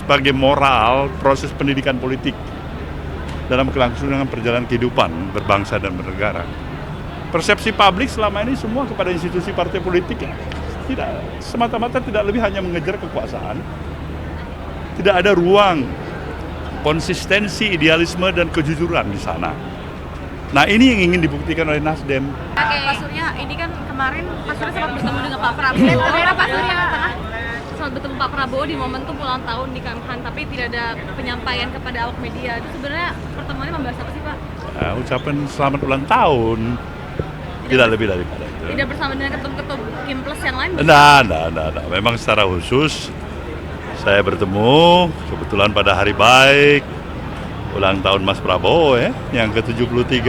sebagai moral proses pendidikan politik dalam kelangsungan perjalanan kehidupan berbangsa dan bernegara. Persepsi publik selama ini semua kepada institusi partai politik tidak semata-mata tidak lebih hanya mengejar kekuasaan. Tidak ada ruang konsistensi, idealisme dan kejujuran di sana. Nah, ini yang ingin dibuktikan oleh Nasdem. Pak Surya, ini kan kemarin Pak Surya sempat bertemu dengan Pak Prabowo. Pak Surya sempat bertemu Pak Prabowo di momentum ulang tahun di Kamhan, tapi tidak ada penyampaian kepada awak media. Itu sebenarnya pertemuannya membahas apa sih, Pak? Ucapan selamat ulang tahun. Tidak lebih daripada itu. Tidak bersama dengan ketum-ketum Kim Plus yang lain? Nah. Memang secara khusus saya bertemu kebetulan pada hari baik ulang tahun Mas Prabowo yang ke-73.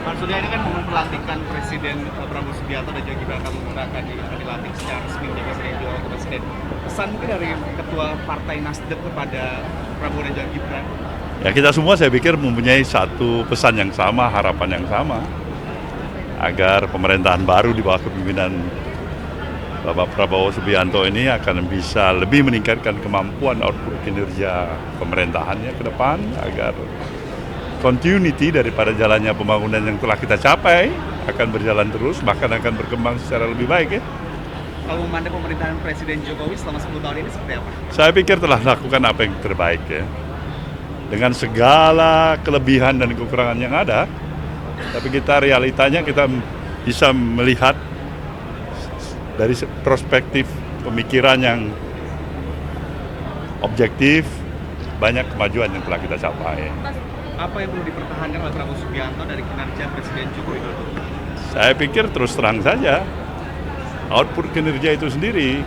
Pak Surya, ini kan momen pelantikan Presiden Prabowo Subianto dan juga Gibran Raka dilantik secara resmi menjadi Presiden. Pesan mungkin dari Ketua Partai Nasdem kepada Prabowo dan juga Gibran? Ya, kita semua saya pikir mempunyai satu pesan yang sama, harapan yang sama, agar pemerintahan baru di bawah kepemimpinan Bapak Prabowo Subianto ini akan bisa lebih meningkatkan kemampuan output kinerja pemerintahannya ke depan, agar continuity daripada jalannya pembangunan yang telah kita capai akan berjalan terus, bahkan akan berkembang secara lebih baik. Kalau memandang pemerintahan Presiden Jokowi selama 10 tahun ini seperti apa? Saya pikir telah lakukan apa yang terbaik dengan segala kelebihan dan kekurangan yang ada, tapi realitanya kita bisa melihat dari perspektif pemikiran yang objektif, banyak kemajuan yang telah kita capai. Apa yang perlu dipertahankan oleh Prabowo Subianto dari kinerja Presiden Joko Widodo? Saya pikir terus terang saja, output kinerja itu sendiri,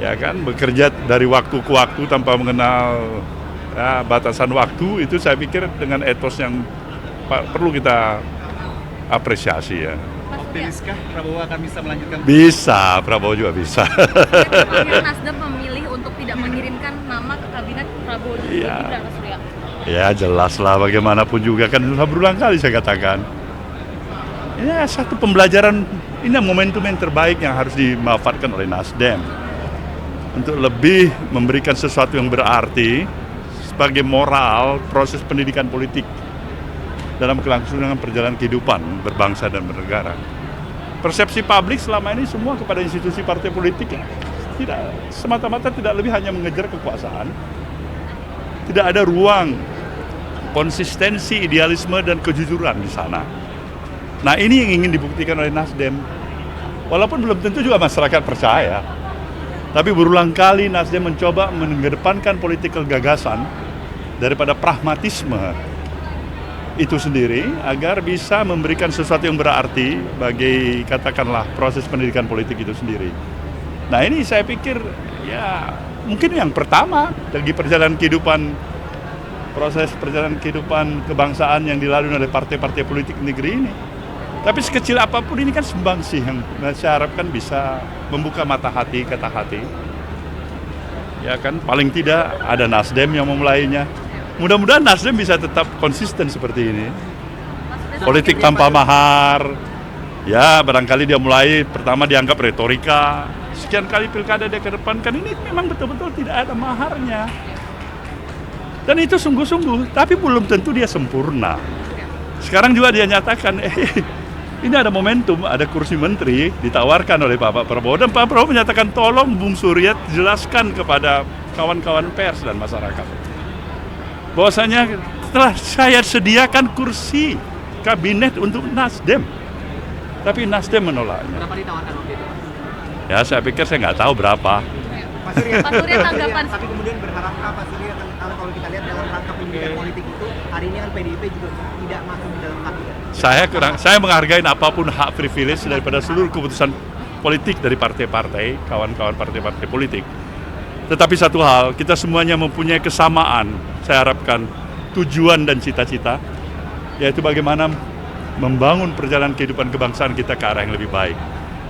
ya kan, bekerja dari waktu ke waktu tanpa mengenal batasan waktu, itu saya pikir dengan etos yang perlu kita apresiasi. Optimiskah Prabowo akan bisa melanjutkan? Bisa, Prabowo juga bisa. Akhirnya Nasdem memilih untuk tidak mengirimkan nama ke kabinet Prabowo dan Gibran, Pak Surya. Ya jelas lah, bagaimanapun juga kan sudah berulang kali saya katakan. Ya, satu pembelajaran, ini momentum yang terbaik yang harus dimanfaatkan oleh Nasdem untuk lebih memberikan sesuatu yang berarti sebagai moral proses pendidikan politik dalam kelangsungan perjalanan kehidupan berbangsa dan bernegara. Persepsi publik selama ini semua kepada institusi partai politik tidak semata-mata tidak lebih hanya mengejar kekuasaan. Tidak ada ruang konsistensi, idealisme dan kejujuran di sana. Nah, ini yang ingin dibuktikan oleh Nasdem. Walaupun belum tentu juga masyarakat percaya, tapi berulang kali Nasdem mencoba mengedepankan political gagasan daripada pragmatisme itu sendiri, agar bisa memberikan sesuatu yang berarti bagi, katakanlah, proses pendidikan politik itu sendiri. Nah, ini saya pikir ya mungkin yang pertama bagi perjalanan kehidupan, proses perjalanan kehidupan kebangsaan yang dilalui oleh partai-partai politik negeri ini. Tapi sekecil apapun ini kan sumbangsih yang saya harapkan bisa membuka mata hati, kata hati. Ya kan, paling tidak ada Nasdem yang memulainya. Mudah-mudahan Nasdem bisa tetap konsisten seperti ini. Politik tanpa mahar. Ya, barangkali dia mulai pertama dianggap retorika. Sekian kali pilkada dia kedepankan, ini memang betul-betul tidak ada maharnya. Dan itu sungguh-sungguh, tapi belum tentu dia sempurna. Sekarang juga dia nyatakan, ini ada momentum, ada kursi menteri ditawarkan oleh Pak Prabowo. Dan Pak Prabowo menyatakan, tolong Bung Surya jelaskan kepada kawan-kawan pers dan masyarakat bahwasanya telah saya sediakan kursi kabinet untuk Nasdem, tapi Nasdem menolaknya. Berapa ditawarkan waktu itu? Ya, saya pikir saya nggak tahu berapa. Pak Surya tanggapan. Tapi kemudian berharap apa Pak Surya, kalau kita lihat dalam rangka pendidikan politik itu, hari ini kan PDIP juga tidak masuk di dalam kabinet. Saya menghargai apapun hak privilege daripada seluruh keputusan politik dari partai-partai, kawan-kawan partai-partai politik. Tetapi satu hal, kita semuanya mempunyai kesamaan, saya harapkan, tujuan dan cita-cita, yaitu bagaimana membangun perjalanan kehidupan kebangsaan kita ke arah yang lebih baik.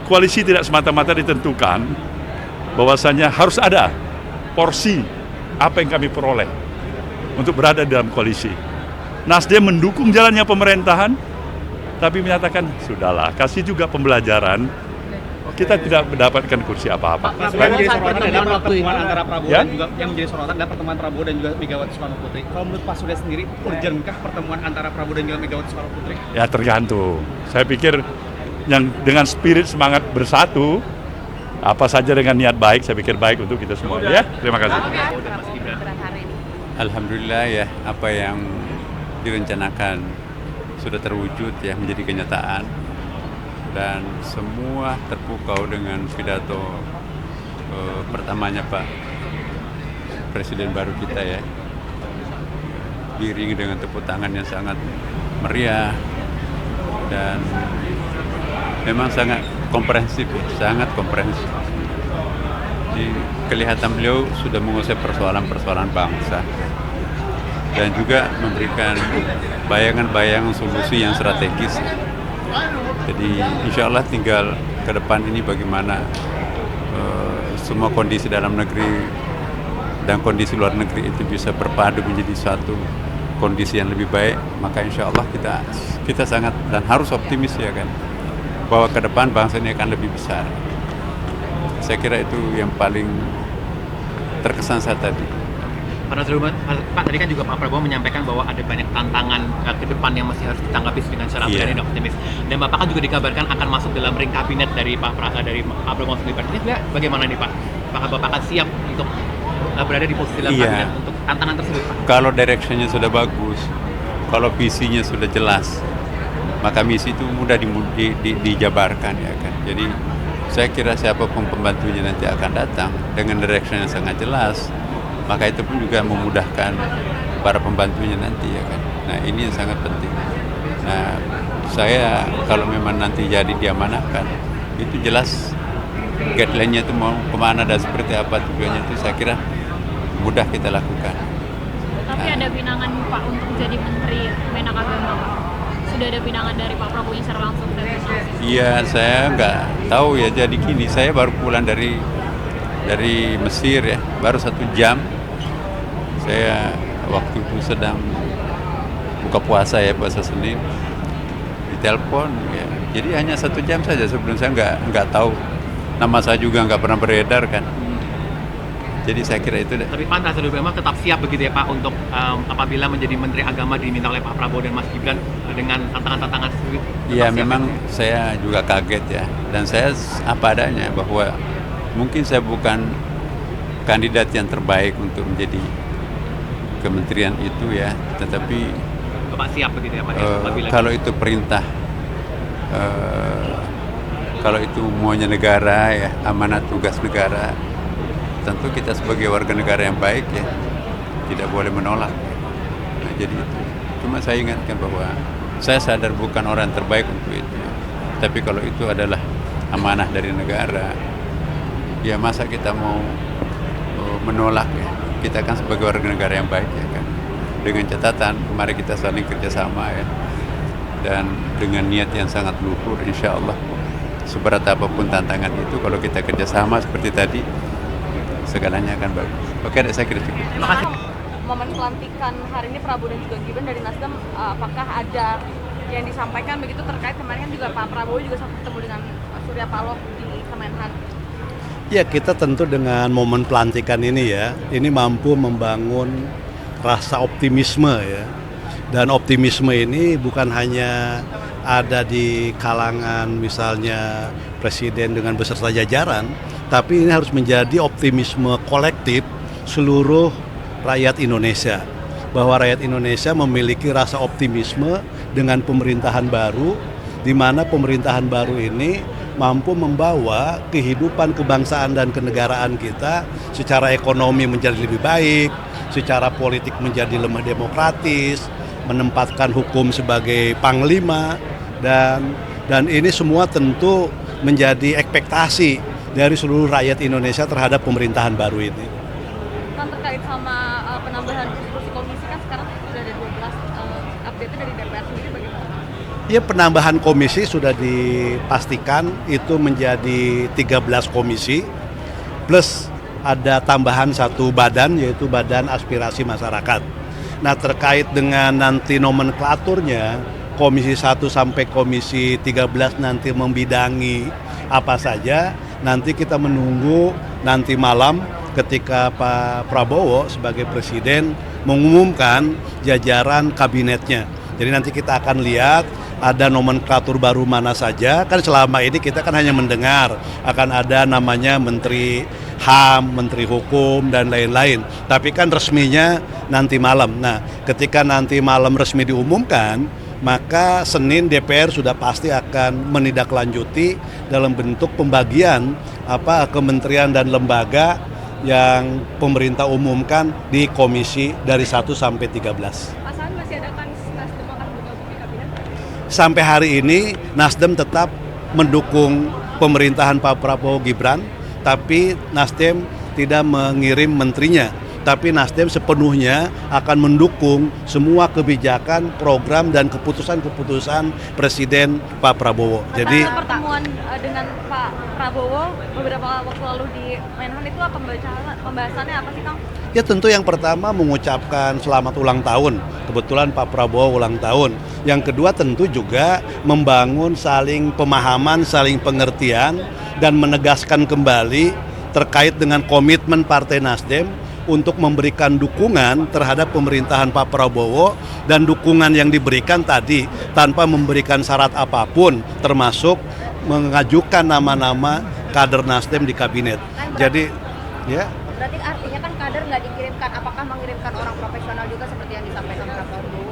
Koalisi tidak semata-mata ditentukan bahwasanya harus ada porsi apa yang kami peroleh untuk berada dalam koalisi. Nasdem mendukung jalannya pemerintahan, tapi menyatakan, sudahlah, kasih juga pembelajaran kita tidak mendapatkan kursi apa-apa. Mas, yang menjadi sorotan adalah waktu pertemuan itu. antara Prabowo Ya? dan juga yang menjadi sorotan adalah pertemuan Prabowo dan juga Megawati Soekarno Putri. Kalau menurut Pak Surya sendiri, urgenkah pertemuan antara Prabowo dan juga Megawati Soekarno Putri? Ya tergantung. Saya pikir yang dengan spirit semangat bersatu, apa saja dengan niat baik, saya pikir baik untuk kita semua. Ya, terima kasih. Alhamdulillah ya, apa yang direncanakan sudah terwujud ya, menjadi kenyataan, dan semua terpukau dengan pidato pertamanya Pak Presiden baru kita ya, diiringi dengan tepuk tangan yang sangat meriah dan memang sangat komprehensif ya, sangat komprehensif. Jadi kelihatan beliau sudah menguasai persoalan-persoalan bangsa dan juga memberikan bayangan-bayangan solusi yang strategis. Jadi insya Allah tinggal ke depan ini bagaimana semua kondisi dalam negeri dan kondisi luar negeri itu bisa berpadu menjadi satu kondisi yang lebih baik. Maka insya Allah kita sangat dan harus optimis ya kan, bahwa ke depan bangsa ini akan lebih besar. Saya kira itu yang paling terkesan saat tadi. Pak, tadi kan juga Pak Prabowo menyampaikan bahwa ada banyak tantangan ke depan yang masih harus ditanggapi dengan cara berani dan optimis. Dan Bapak kan juga dikabarkan akan masuk dalam ring kabinet dari Pak Prabowo sendiri. Ini bagaimana nih Pak? Apakah Bapak akan siap untuk berada di posisi dalam kabinet untuk tantangan tersebut, Pak? Kalau directionnya sudah bagus, kalau visinya sudah jelas, maka misi itu mudah dijabarkan ya kan. Jadi saya kira siapapun pembantunya nanti akan datang dengan direction yang sangat jelas, maka itu pun juga memudahkan para pembantunya nanti ya kan. Nah ini yang sangat penting. Nah saya kalau memang nanti jadi diamanahkan, itu jelas guideline-nya itu mau kemana dan seperti apa tujuannya, itu saya kira mudah kita lakukan. Tapi ada pinangan Pak untuk jadi Menteri Menak Agama, Pak? Sudah ada pinangan dari Pak Prabowo yang secara langsung dari Iya, saya nggak tahu ya. Jadi gini, saya baru pulang dari Mesir ya, baru 1 jam. Saya waktu itu sedang buka puasa ya, puasa Senin, ditelepon ya. Jadi hanya 1 jam saja, sebelum saya nggak tahu, nama saya juga nggak pernah beredar kan. Jadi saya kira itu deh. Tapi pantas memang tetap siap begitu ya Pak untuk apabila menjadi Menteri Agama diminta oleh Pak Prabowo dan Mas Gibran dengan tantangan-tantangan tersebut. Iya memang saya juga kaget ya, dan saya apa adanya bahwa mungkin saya bukan kandidat yang terbaik untuk menjadi kementerian itu ya, tetapi Bapak siap begitu ya Pak? kalau itu perintah, kalau itu maunya negara ya, amanat tugas negara, tentu kita sebagai warga negara yang baik ya tidak boleh menolak. Nah, jadi itu. Cuma saya ingatkan bahwa saya sadar bukan orang terbaik untuk itu. Tapi kalau itu adalah amanah dari negara, ya masa kita mau menolak ya? Kita kan sebagai warga negara yang baik ya kan. Dengan catatan, mari kita saling kerjasama ya. Dan dengan niat yang sangat luhur, insya Allah seberat apapun tantangan itu, kalau kita kerjasama seperti tadi, segalanya akan bagus. Oke, saya kira cukup. Terima kasih. Momen pelantikan hari ini Prabowo dan juga Gibran dari Nasdem, apakah ada yang disampaikan begitu terkait kemarin kan juga Pak Prabowo juga sempat bertemu dengan Surya Paloh di Kemenhan? Ya, kita tentu dengan momen pelantikan ini ya, ini mampu membangun rasa optimisme ya. Dan optimisme ini bukan hanya ada di kalangan misalnya presiden dengan beserta jajaran, tapi ini harus menjadi optimisme kolektif seluruh rakyat Indonesia. Bahwa rakyat Indonesia memiliki rasa optimisme dengan pemerintahan baru, di mana pemerintahan baru ini mampu membawa kehidupan kebangsaan dan kenegaraan kita secara ekonomi menjadi lebih baik, secara politik menjadi lebih demokratis, menempatkan hukum sebagai panglima, dan ini semua tentu menjadi ekspektasi dari seluruh rakyat Indonesia terhadap pemerintahan baru ini. Kan terkait sama penambahan kursi komisi kan sekarang sudah ada 12, update dari DPR sendiri bagaimana? Ya, penambahan komisi sudah dipastikan itu menjadi 13 komisi, plus ada tambahan 1 badan, yaitu Badan Aspirasi Masyarakat. Nah, terkait dengan nanti nomenklaturnya, komisi 1 sampai komisi 13 nanti membidangi apa saja, nanti kita menunggu nanti malam ketika Pak Prabowo sebagai presiden mengumumkan jajaran kabinetnya. Jadi nanti kita akan lihat ada nomenklatur baru mana saja. Kan selama ini kita kan hanya mendengar akan ada namanya Menteri HAM, Menteri Hukum, dan lain-lain. Tapi kan resminya nanti malam. Nah, ketika nanti malam resmi diumumkan, maka Senin DPR sudah pasti akan menindaklanjuti dalam bentuk pembagian kementerian dan lembaga yang pemerintah umumkan di komisi dari 1 sampai 13. Pak Saan, masih ada kans Nasdem akan bergabung di kabinet? Sampai hari ini Nasdem tetap mendukung pemerintahan Pak Prabowo Gibran, tapi Nasdem tidak mengirim menterinya. Tapi Nasdem sepenuhnya akan mendukung semua kebijakan, program, dan keputusan-keputusan Presiden Pak Prabowo. Jadi pertemuan dengan Pak Prabowo beberapa waktu lalu di Menhan itu pembahasannya apa sih, Kang? ya tentu yang pertama mengucapkan selamat ulang tahun. Kebetulan Pak Prabowo ulang tahun. Yang kedua tentu juga membangun saling pemahaman, saling pengertian, dan menegaskan kembali terkait dengan komitmen Partai Nasdem untuk memberikan dukungan terhadap pemerintahan Pak Prabowo, dan dukungan yang diberikan tadi tanpa memberikan syarat apapun, termasuk mengajukan nama-nama kader Nasdem di kabinet. Jadi ya. Berarti artinya kan kader nggak dikirimkan, apakah mengirimkan orang profesional juga seperti yang disampaikan Pak Prabowo?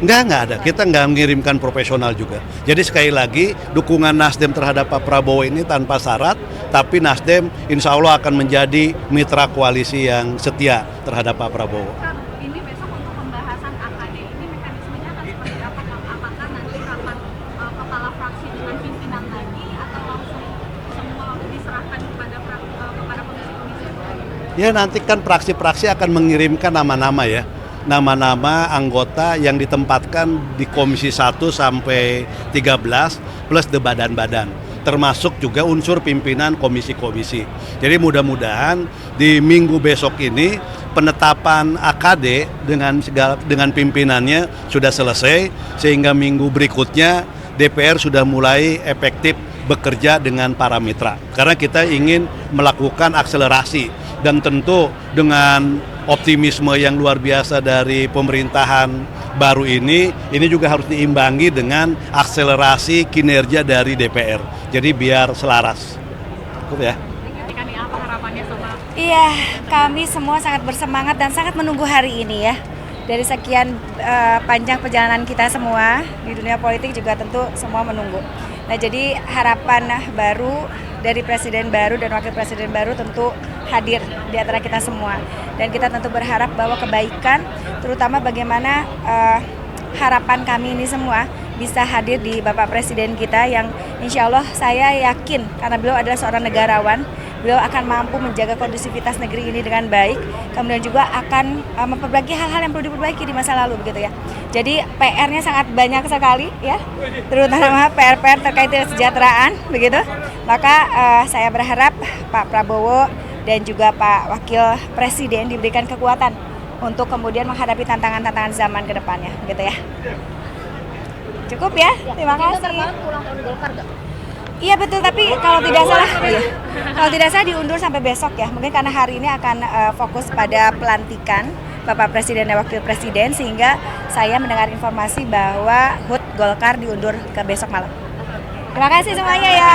Enggak ada. Kita nggak mengirimkan profesional juga. Jadi sekali lagi, dukungan Nasdem terhadap Pak Prabowo ini tanpa syarat, tapi Nasdem insya Allah akan menjadi mitra koalisi yang setia terhadap Pak Prabowo. Ini besok untuk pembahasan AKD ini mekanismenya akan seperti apa, Kang? Apakah nanti rapat kepala fraksi dengan pimpinan lagi atau langsung semua diserahkan kepada komisi-komisi? Ya nanti kan fraksi-fraksi akan mengirimkan nama-nama ya. Nama-nama anggota yang ditempatkan di Komisi 1 sampai 13 plus the badan-badan, termasuk juga unsur pimpinan komisi-komisi. Jadi mudah-mudahan di minggu besok ini penetapan AKD dengan pimpinannya sudah selesai, sehingga minggu berikutnya DPR sudah mulai efektif bekerja dengan para mitra. Karena kita ingin melakukan akselerasi, dan tentu dengan optimisme yang luar biasa dari pemerintahan baru ini juga harus diimbangi dengan akselerasi kinerja dari DPR. Jadi biar selaras. Cukup ya. Apa harapannya sama? Iya, kami semua sangat bersemangat dan sangat menunggu hari ini ya. Dari sekian panjang perjalanan kita semua di dunia politik juga tentu semua menunggu. Nah, jadi harapan baru dari presiden baru dan wakil presiden baru tentu hadir di antara kita semua. Dan kita tentu berharap bahwa kebaikan, terutama bagaimana harapan kami ini semua bisa hadir di Bapak Presiden kita yang insya Allah saya yakin karena beliau adalah seorang negarawan, beliau akan mampu menjaga kondusivitas negeri ini dengan baik, kemudian juga akan memperbaiki hal-hal yang perlu diperbaiki di masa lalu begitu ya. Jadi PR-nya sangat banyak sekali ya, terutama PR-PR terkait dengan kesejahteraan begitu. Maka saya berharap Pak Prabowo dan juga Pak Wakil Presiden diberikan kekuatan untuk kemudian menghadapi tantangan-tantangan zaman ke depannya gitu ya. Cukup ya, terima kasih. Ulang tahun Golkar nggak? Iya betul, tapi kalau tidak salah, kalau tidak salah diundur sampai besok ya. Mungkin karena hari ini akan fokus pada pelantikan Bapak Presiden dan Wakil Presiden, sehingga saya mendengar informasi bahwa HUT Golkar diundur ke besok malam. Terima kasih semuanya ya.